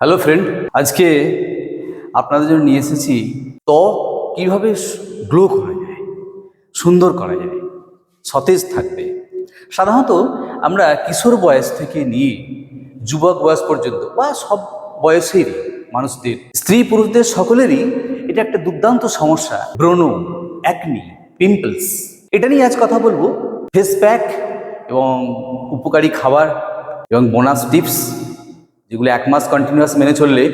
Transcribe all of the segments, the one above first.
Hello friend, আজকে আপনাদের জন্য নিয়ে এসেছি ত্বক কীভাবে গ্লো করা যায়, সুন্দর করা যায়, সতেজ থাকবে। সাধারণত আমরা কিশোর বয়স থেকে নিয়ে যুবক বয়স পর্যন্ত বা সব বয়সেরই মানুষদের, স্ত্রী পুরুষদের সকলেরই এটা একটা দুর্দান্ত সমস্যা, ব্রণ, অ্যাকনি, পিম্পলস। এটা নিয়ে আজ কথা বলবো। ফেস প্যাক এবং উপকারী খাবার এবং বোনাস টিপস, যেগুলো 1 মাস কন্টিনিউয়াস মেনে চললে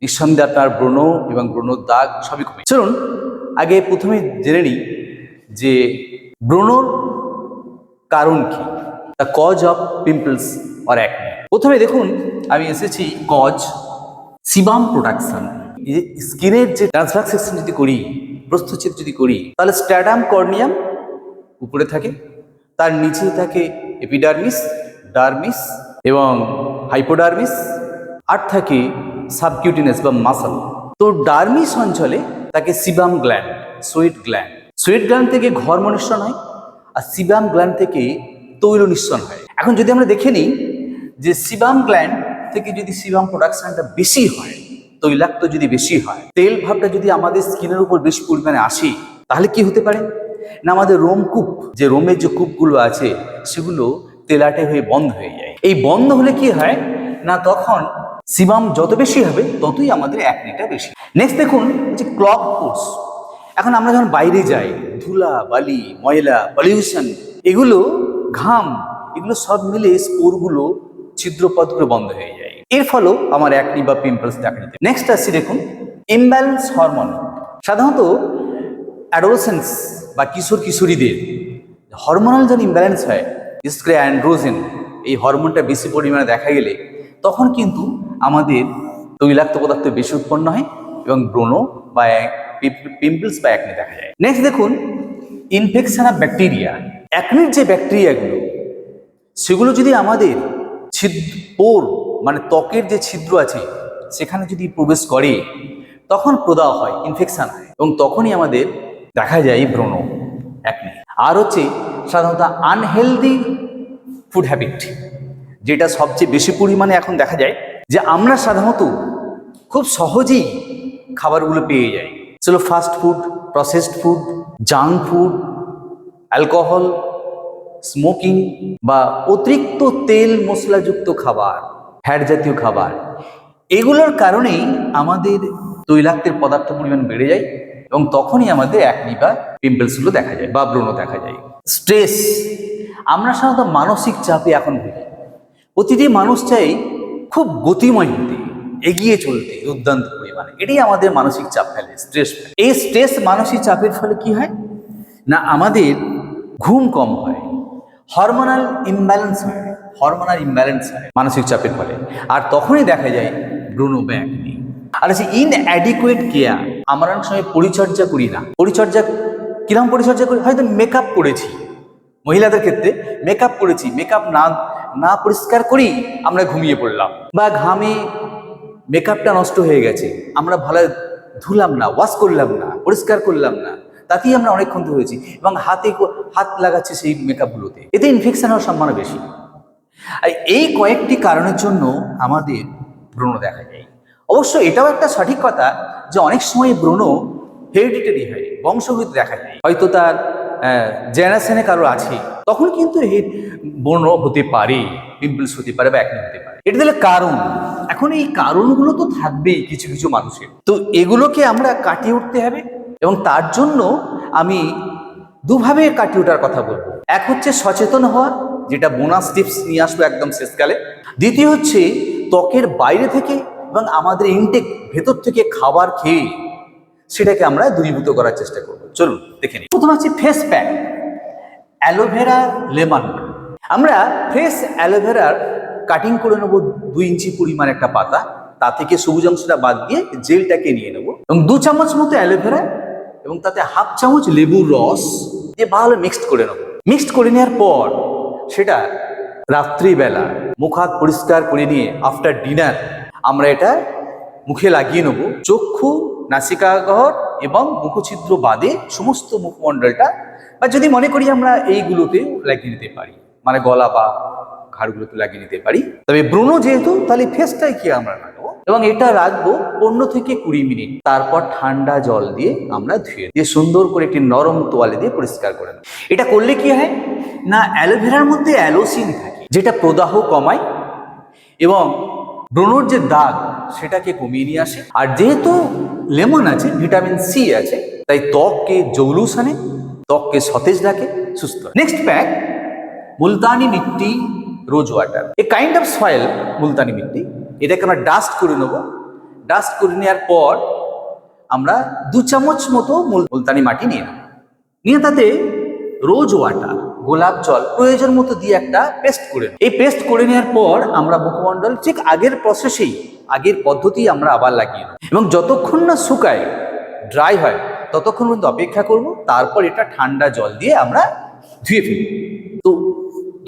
নিঃসন্দেহে আপনার ব্রণ এবং ব্রণর দাগ সবই কমে। চলুন আগে প্রথমে জেনে নিই যে ব্রণর কারণ কি, the cause of pimples or acne. প্রথমে দেখুন, আমি এসেছি কজ সিবাম প্রোডাকশন। স্কিনের যে ট্রান্সফ্যাকশন যদি করি, প্রস্থচ্ছেদ যদি করি, তাহলে স্ট্র্যাটাম কর্নিয়াম উপরে থাকে, তার নিচে থাকে এপিডার্মিস, ডার্মিস এবং হাইপোডার্মিস, আর থাকে সাবকিউটিনাস বা মাসল। তো ডার্মিস অঞ্চলে তাকে sebum gland, sweat gland. Sweat gland থেকে ঘর্ম নিঃসরণ হয়, আর সিবাম গ্ল্যান্ড থেকে তৈল নিঃসরণ হয়। এখন যদি আমরা দেখে নিই যে সিবাম গ্ল্যান্ড থেকে যদি সিবাম প্রোডাকশনটা বেশি হয়, তৈলাক্ত যদি বেশি হয়, তেল ভাবটা যদি আমাদের স্কিনের উপর বেশি পরিমাণে আসে, তাহলে কি হতে পারে না, আমাদের রোমকূপ, যে রোমের যে কূপগুলো আছে সেগুলো তেলাটে হয়ে বন্ধ হয়ে যায়। এই বন্ধ হলে কি হয় না, তখন সিবাম যত বেশি হবে ততই আমাদের অ্যাকনিটা বেশি। নেক্সট দেখুন যে ক্লগ পোর্স। এখন আমরা যখন বাইরে যাই, ধুলা বালি ময়লা পলিউশন, এগুলো ঘাম, এগুলো সব মিলে স্পোরগুলো, ছিদ্রপথগুলো বন্ধ হয়ে যায়। এর ফলেও আমার অ্যাকনি বা পিম্পলস দেখা যেতে। নেক্সট আসছি দেখুন ইমব্যালেন্স হরমোন। সাধারণত অ্যাডোলেসেন্স বা কিশোর কিশোরীদের হরমোনাল যখন ইমব্যালেন্স হয়, বিশেষ করে অ্যান্ড্রোজেন, এই হরমোনটা বেশি পরিমাণে দেখা গেলে তখন কিন্তু আমাদের তৈলাক্ত পদার্থ বেশি উৎপন্ন হয় এবং ব্রণ বা পিম্পলস বা অ্যাকনি দেখা যায়। নেক্সট দেখুন ইনফেকশন অফ ব্যাকটেরিয়া। অ্যাকনির যে ব্যাকটেরিয়াগুলো, সেগুলো যদি আমাদের পোর মানে ত্বকের যে ছিদ্র আছে সেখানে যদি প্রবেশ করে, তখন প্রদাহ হয়, ইনফেকশন হয়, এবং তখনই আমাদের দেখা যায় ব্রণ, অ্যাকনি। আর হচ্ছে সাধারণত আনহেলদি ফুড হ্যাবিট, যেটা সবচেয়ে বেশি পরিমাণে এখন দেখা যায়, যে আমরা সাধারণত খুব সহজেই খাবারগুলো পেয়ে যাই। সেগুলো fast food, processed food, junk food, alcohol, smoking বা অতিরিক্ত তেল মশলাযুক্ত খাবার, ফ্যাট জাতীয় খাবার, এগুলোর কারণেই আমাদের তৈলাক্তের পদার্থ পরিমাণ বেড়ে যায় এবং তখনই আমাদের অ্যাকনি বা পিম্পলসগুলো দেখা যায় বা ব্রণ দেখা যায়। স্ট্রেস। আমরা সাধারণত মানসিক চাপে এখন ভুগি। প্রতিটি মানুষ চাই খুব গতিময় হতে, এগিয়ে চলতে দুর্দান্ত পরিমাণে। এটাই আমাদের মানসিক চাপ ফেলে, স্ট্রেস। এই স্ট্রেস মানসিক চাপের ফলে কি হয় না, আমাদের ঘুম কম হয়, হরমোনাল ইমব্যালেন্স হয়, মানসিক চাপের ফলে। আর তখনই দেখা যায় ব্রণ বা অ্যাকনি। আর হচ্ছে ইনঅ্যাডিকুয়েট কেয়ার। আমরা অনেক সময় পরিচর্যা করি না। পরিচর্যা কিরকম পরিচর্যা করি, হয়তো মেকআপ করেছি, মহিলাদের ক্ষেত্রে মেকআপ করেছি, মেকআপ না পরিষ্কার করি আমরা ঘুমিয়ে পড়লাম, বা ঘামে মেকআপটা নষ্ট হয়ে গেছে, আমরা ভালো ধুলাম না, ওয়াশ করলাম না, পরিষ্কার করলাম না, তাতেই আমরা অনেকক্ষণ ধরেছি এবং হাত লাগাচ্ছি সেই মেকআপগুলোতে, এতে ইনফেকশন হওয়ার সম্ভাবনা বেশি। আর এই কয়েকটি কারণের জন্য আমাদের ব্রণ দেখা যায়। অবশ্য এটাও একটা সঠিক কথা যে অনেক সময় ব্রণ হেরিডিটারি হয়, বংশগত দেখা যায়। হয়তো তার জেনারেশনে কারো আছে, তখন কিন্তু এই ব্রণ হতে পারে, পিম্পলস হতে পারে বা অ্যাকনি হতে পারে। এটা তাহলে কারণ। এখন এই কারণগুলো তো থাকবেই কিছু কিছু মানুষের, তো এগুলোকে আমরা কাটিয়ে উঠতে হবে এবং তার জন্য আমি দুভাবে কাটিয়ে ওঠার কথা বলবো। এক হচ্ছে সচেতন হওয়া, যেটা বোনাস টিপস নিয়ে আসবো একদম শেষকালে। দ্বিতীয় হচ্ছে ত্বকের বাইরে থেকে এবং আমাদের ইনটেক ভেতর থেকে খাবার খেয়ে সেটাকে আমরা দূরীভূত করার চেষ্টা করবো। চলুন দেখে নিই। প্রথম হচ্ছে ফেস প্যাক, অ্যালোভেরা লেমন। আমরা ফ্রেশ অ্যালোভেরার কাটিং করে নেবো 2 ইঞ্চি পরিমাণ একটা পাতা, তা থেকে সবুজ অংশটা বাদ দিয়ে জেলটাকে নিয়ে নেবো এবং 2 চামচ মতো অ্যালোভেরা এবং তাতে 1/2 চামচ লেবুর রস দিয়ে ভালো মিক্সড করে নেবো। মিক্সড করে নেওয়ার পর সেটা রাত্রিবেলা মুখ হাত পরিষ্কার করে নিয়ে আফটার ডিনার আমরা এটা মুখে লাগিয়ে নেবো। চক্ষু, নাসিকাগহ্বর এবং মুখছিদ্র বাদে সমস্ত মুখমণ্ডলটা, বা যদি মনে করি আমরা এইগুলোতে লাগিয়ে নিতে পারি, মানে গলা বা ঘাড়গুলোতে লাগিয়ে নিতে পারি। তবে ব্রণ যেহেতু, তাহলে ফেসটাই কি আমরা লাগাবো, এবং এটা রাখবো 15 থেকে 20 মিনিট। তারপর ঠান্ডা জল দিয়ে আমরা ধুয়ে সুন্দর করে একটি নরম তোয়ালে দিয়ে পরিষ্কার করে নেব। এটা করলে কি হয় না, অ্যালোভেরার মধ্যে অ্যালোসিন থাকে, যেটা প্রদাহ কমায় এবং ব্রণর যে দাগ সেটাকে কমিয়ে নিয়ে আসে। আর যেহেতু লেমন আছে, ভিটামিন সি আছে, তাই ত্বককে জৌলুস আনে, ত্বককে সতেজ রাখে, সুস্থ। Next pack, Multani mitti rose water. A kind of soil Multani মিট্টি, এটাকে আমরা ডাস্ট করে নেব। ডাস্ট করে নেওয়ার পর আমরা 2 চামচ মতো মুলতানি মাটি নিয়ে নেব, নিয়ে তাতে রোজ ওয়াটার, গোলাপ জল প্রয়োজন মতো দিয়ে একটা পেস্ট করে নেব। এই পেস্ট করে নেওয়ার পর আমরা মুখমণ্ডল ঠিক আগের প্রসেসেই, আগের পদ্ধতি আমরা আবার লাগিয়ে নেব এবং যতক্ষণ না শুকায়, ড্রাই হয়, ততক্ষণ পর্যন্ত অপেক্ষা করব। তারপর এটা ঠান্ডা জল দিয়ে আমরা ধুয়ে ফেলব। তো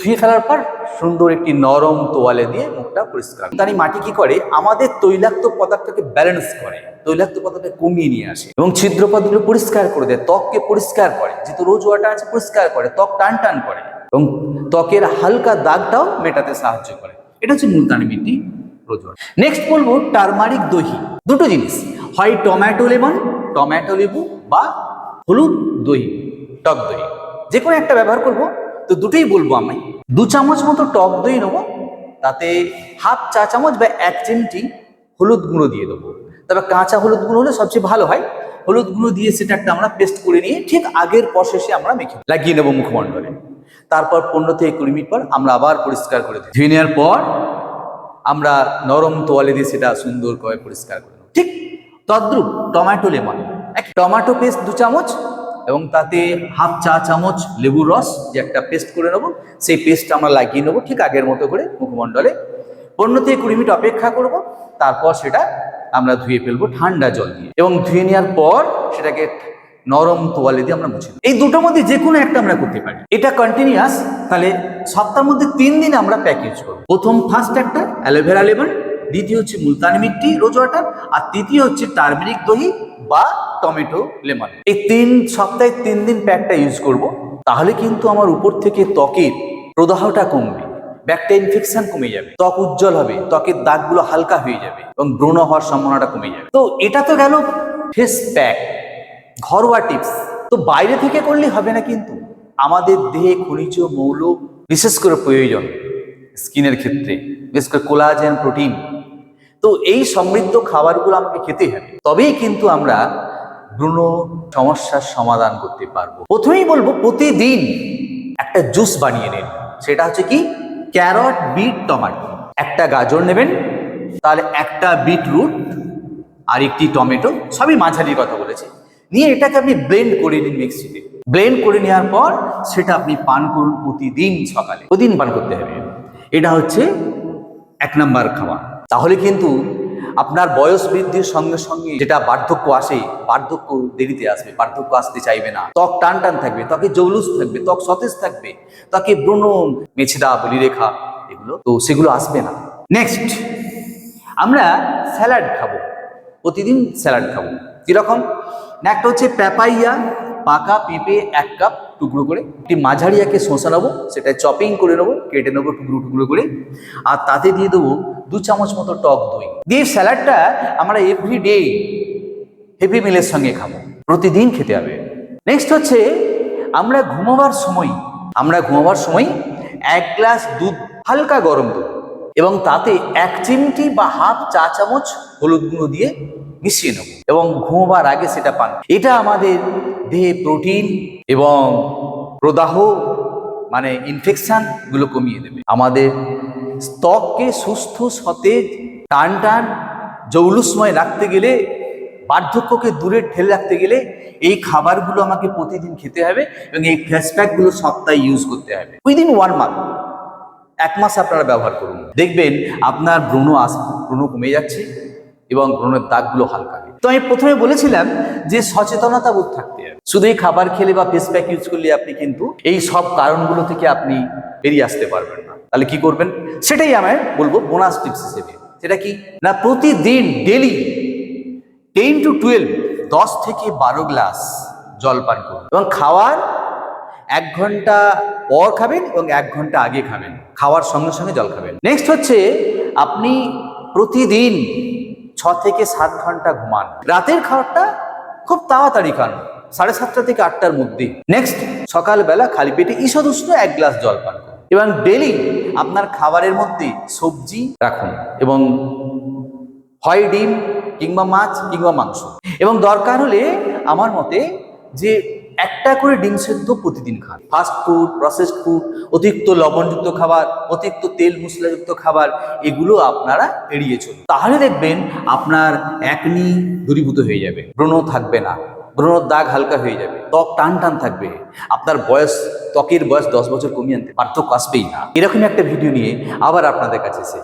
ধুয়ে ফেলার পর সুন্দর একটি নরম তোয়ালে দিয়ে মুখটা পরিষ্কার। তাই মাটি কি করে, আমাদের তৈলাক্ত পদার্থকে ব্যালেন্স করে, তৈলাক্ত পদার্থকে কমিয়ে নিয়ে আসে এবং ছিদ্রপথগুলো পরিষ্কার করে দেয়, ত্বককে পরিষ্কার করে। যেহেতু রোজ ওয়াটার আছে, পরিষ্কার করে, ত্বক টান টান করে এবং ত্বকের হালকা দাগটাও মেটাতে সাহায্য করে। এটা হচ্ছে মুলতানি মিট্টি রোজ ওয়াটার। নেক্সট বলবো টারমারিক দহি। দুটো জিনিস, হয় টমেটো লেমন, টমেটো লেবু, বা হলুদ দই, টক দই, যে কোনো একটা ব্যবহার করব। তো দুটোই বলবো আমি। 2 চামচ মতো টক দই নেবো, তাতে হাফ চা চামচ বা 1 চিমটি হলুদ গুঁড়ো দিয়ে দেবো। তবে কাঁচা হলুদ গুঁড়ো হলে সবচেয়ে ভালো হয়। হলুদ গুঁড়ো দিয়ে সেটা একটা আমরা পেস্ট করে নিয়ে ঠিক আগের প্রসেসে আমরা লাগিয়ে নেবো মুখমণ্ডলে। তারপর 15 থেকে 20 মিনিট পর আমরা আবার পরিষ্কার করে ধুয়ে নেওয়ার পর আমরা নরম তোয়ালে দিয়ে সেটা সুন্দর করে পরিষ্কার করে নেব। ঠিক তদ্রুপ টমেটো লেমন, এক টমেটো পেস্ট 2 চামচ এবং তাতে হাফ চা চামচ লেবুর রস, যে একটা পেস্ট করে নেবো, সেই পেস্টটা আমরা লাগিয়ে নেবো ঠিক আগের মতো করে মুখমণ্ডলে। 15 থেকে 20 মিনিট অপেক্ষা করব। তারপর সেটা আমরা ধুয়ে ফেলবো ঠান্ডা জল দিয়ে এবং ধুয়ে নেওয়ার পর সেটাকে নরম তোয়ালে দিয়ে আমরা মুছে নেব। এই দুটোর মধ্যে যে কোনো একটা আমরা করতে পারি। এটা কন্টিনিউয়াস, তাহলে সপ্তাহের মধ্যে 3 দিন আমরা প্যাক ইউজ করবো। প্রথম ফার্স্ট একটা অ্যালোভেরা লেমন, দ্বিতীয় হচ্ছে মুলতানি মিট্টি রোজ ওয়াটার, আর তৃতীয় হচ্ছে টারমেরিক দহি বা টমেটো লেমন। এই 3 সপ্তাহে 3 দিন প্যাকটা ইউজ করব। তাহলে কিন্তু আমার উপর থেকে ত্বকের প্রদাহটা কমবে, ব্যাকটেরিয়া ইনফেকশন কমে যাবে, ত্বক উজ্জ্বল হবে, ত্বকের দাগগুলো হালকা হয়ে যাবে এবং ব্রণ হওয়ার সম্ভাবনাটা কমে যাবে। তো এটা তো গেল ফেস প্যাক, ঘরোয়া টিপস। তো বাইরে থেকে করলে হবে না, কিন্তু আমাদের দেহে খনিজ মৌল বিশেষ করে প্রয়োজন স্কিনের ক্ষেত্রে, বিশেষ করে কোলাজেন, প্রোটিন। তো এই সমৃদ্ধ খাবারগুলো আমাকে খেতে হবে, তবেই কিন্তু আমরা ব্রণ সমস্যার সমাধান করতে পারবো। প্রথমেই বলবো প্রতিদিন একটা জুস বানিয়ে নিন। সেটা হচ্ছে কি, ক্যারট, বিট, টমেটো। একটা গাজর নেবেন, তাহলে একটা বিটরুট আর একটি টমেটো, সবই মাঝারি কথা বলেছি, নিয়ে এটাকে আপনি ব্লেন্ড করে নিন মিক্সিতে। ব্লেন্ড করে নেওয়ার পর সেটা আপনি পান করুন প্রতিদিন সকালে, প্রতিদিন পান করতে হবে। এটা হচ্ছে 1 নাম্বার খাবার। তাহলে কিন্তু আপনার বয়স বৃদ্ধির সঙ্গে সঙ্গে যেটা বার্ধক্য আসে, বার্ধক্য দেরিতে আসবে, বার্ধক্য আসতে চাইবে না, ত্বক টান টান থাকবে, ত্বকে জৌলুস থাকবে, ত্বক সতেজ থাকবে, ত্বকে ব্রণ, মেছেদা, বলিরেখা, এগুলো তো সেগুলো আসবে না। নেক্সট, আমরা স্যালাড খাবো, প্রতিদিন স্যালাড খাবো। কিরকম না, একটা হচ্ছে পেপাইয়া, পাকা পেঁপে 1 কাপ টুকরো করে, একটি মাঝারি একে শসা নেবো, সেটা চপিং করে নেবো, কেটে নেবো টুকরো টুকরো করে, আর তাতে দিয়ে দেবো 2 চামচ মতো টক দই দিয়ে। স্যালাডটা আমরা এভরিডে হেভি মিলের সঙ্গে খাবো, প্রতিদিন খেতে হবে। নেক্সট হচ্ছে আমরা ঘুমাবার সময় 1 গ্লাস দুধ, হালকা গরম দুধ, এবং তাতে 1 চিমটি বা হাফ চা চামচ হলুদ গুঁড়ো দিয়ে মিশিয়ে নেব এবং ঘুমাবার আগে সেটা পান। এটা আমাদের দেহে প্রোটিন এবং প্রদাহ মানে ইনফেকশন গুলো কমিয়ে দেবে। আমাদের ত্বককে সুস্থ, সতেজ, টান টান, জৌলুসময় রাখতে গেলে, বার্ধক্যকে দূরে ঠেলে রাখতে গেলে এই খাবারগুলো আমাকে প্রতিদিন খেতে হবে এবং এই ফেস প্যাকগুলো সপ্তাহে ইউজ করতে হবে। উইদিন 1 মান্থ, 1 মাস আপনারা ব্যবহার করুন, দেখবেন আপনার ব্রণ কমে যাচ্ছে এবং ব্রণের দাগগুলো হালকা হবে। তো আমি প্রথমে বলেছিলাম যে সচেতনতা বোধ থাকতে হবে। শুধু এই খাবার খেলে বা ফেস প্যাক ইউজ করলে আপনি কিন্তু এই সব কারণগুলো থেকে আপনি বেরিয়ে আসতে পারবেন না। তাহলে কি করবেন, সেটাই আমি বলবো বোনাস টিপস হিসেবে। সেটা কি না, প্রতিদিন ডেলি 10 to 12, 10 থেকে 12 গ্লাস জল পান করুন এবং খাওয়ার 1 ঘন্টা পর খাবেন এবং 1 ঘন্টা আগে খাবেন, খাওয়ার সঙ্গে সঙ্গে জল খাবেন। নেক্সট হচ্ছে আপনি প্রতিদিন থেকে 7 ঘন্টা ঘুমান। রাতের খাবারটা খুব তাড়াতাড়ি খান, 7:30 থেকে 8টার মধ্যে। নেক্সট, সকালবেলা খালি পেটে ঈষৎ উষ্ণ 1 গ্লাস জল পান করুন এবং ডেলি আপনার খাবারের মধ্যে সবজি রাখুন এবং হয় ডিম কিংবা মাছ কিংবা মাংস, এবং দরকার হলে আমার মতে যে একটা করে ডিম সেদ্ধ প্রতিদিন খান। ফাস্ট ফুড, প্রসেসড ফুড, অতিরিক্ত লবণযুক্ত খাবার, অতিরিক্ত তেল মশলাযুক্ত খাবার, এগুলো আপনারা এড়িয়ে চলুন। তাহলে দেখবেন আপনার একনি দূরীভূত হয়ে যাবে, ব্রণ থাকবে না, ব্রণর দাগ হালকা হয়ে যাবে, ত্বক টান টান থাকবে, আপনার ত্বকের বয়স 10 বছর কমিয়ে আনতে পার্থক্য আসবেই না। এরকমই একটা ভিডিও নিয়ে আবার আপনাদের কাছে এসে